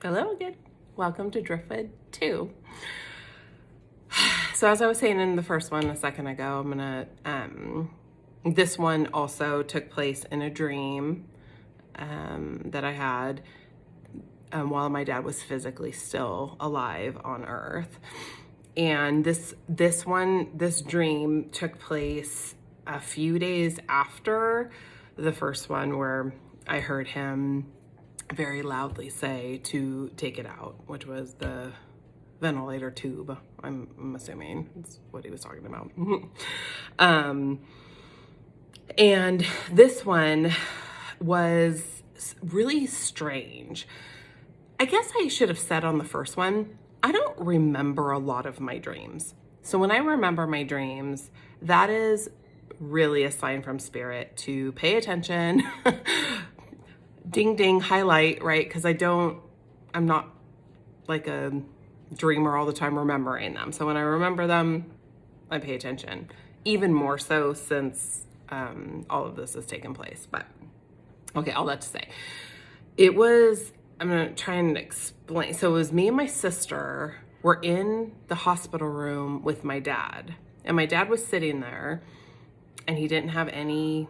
Hello again. Welcome to Driftwood 2. So as I was saying in the first one a second ago, this one also took place in a dream that I had while my dad was physically still alive on Earth. And this dream took place a few days after the first one, where I heard him very loudly say to take it out, which was the ventilator tube. I'm assuming that's what he was talking about. And this one was really strange. I guess I should have said on the first one, I don't remember a lot of my dreams. So when I remember my dreams, that is really a sign from spirit to pay attention. Ding, ding, highlight, right? Because I'm not like a dreamer all the time remembering them. So when I remember them, I pay attention. Even more so since all of this has taken place. But okay, all that to say, I'm gonna try and explain. So it was me and my sister were in the hospital room with my dad. And my dad was sitting there and he didn't have any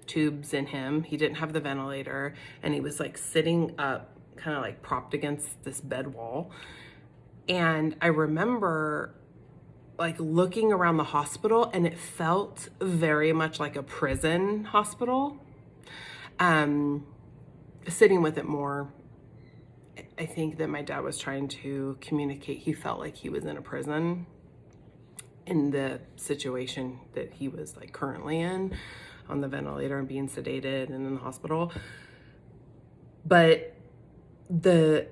tubes in him. He didn't have the ventilator, and he was like sitting up, kind of like propped against this bed wall. And I remember like looking around the hospital, and it felt very much like a prison hospital. Sitting with it more, I think that my dad was trying to communicate. He felt like he was in a prison in the situation that he was like currently in, on the ventilator and being sedated and in the hospital. But the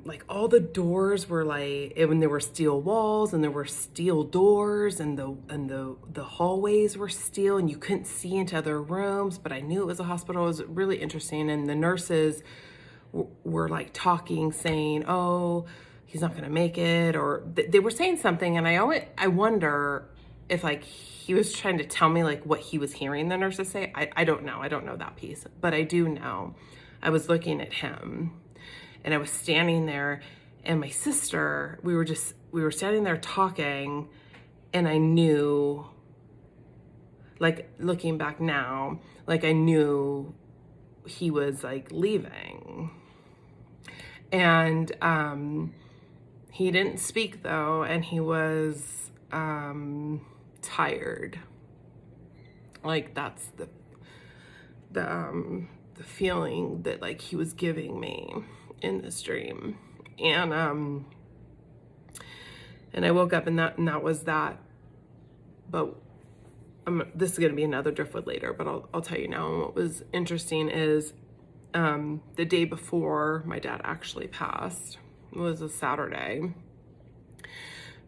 like all the doors were like, when there were steel walls and there were steel doors, and the hallways were steel, and you couldn't see into other rooms, but I knew it was a hospital. It was really interesting. And the nurses were like talking, saying, oh, he's not gonna make it, or they were saying something. And I wonder if like he was trying to tell me like what he was hearing the nurses say. I don't know. I don't know that piece, but I do know I was looking at him, and I was standing there, and my sister, we were standing there talking, and I knew, like looking back now, like I knew he was like leaving. And he didn't speak though, and he was tired. Like that's the feeling that like he was giving me in this dream. And I woke up, and that was that. But this is going to be another Driftwood later, but I'll tell you now. And what was interesting is the day before my dad actually passed, it was a Saturday,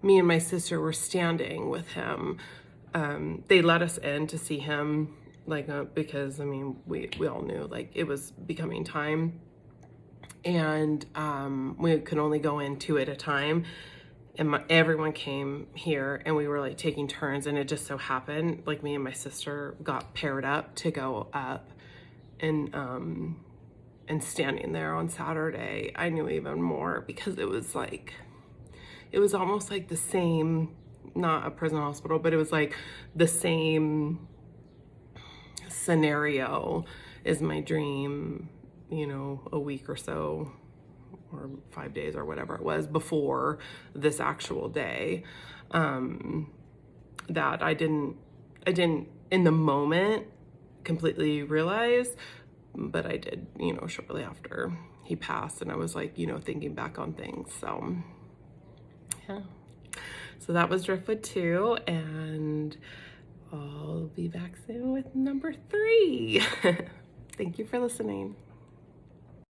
me and my sister were standing with him. They let us in to see him, like because I mean we all knew like it was becoming time, and we could only go in two at a time. And everyone came here, and we were like taking turns, and it just so happened like me and my sister got paired up to go up. And standing there on Saturday, I knew even more, because it was almost like the same, not a prison hospital, but it was like the same scenario as my dream, you know, a week or so, or 5 days or whatever it was before this actual day, that I didn't in the moment completely realize, but I did, you know, shortly after he passed. And I was like, you know, thinking back on things. So yeah, so that was Driftwood 2, and I'll be back soon with number 3. Thank you for listening.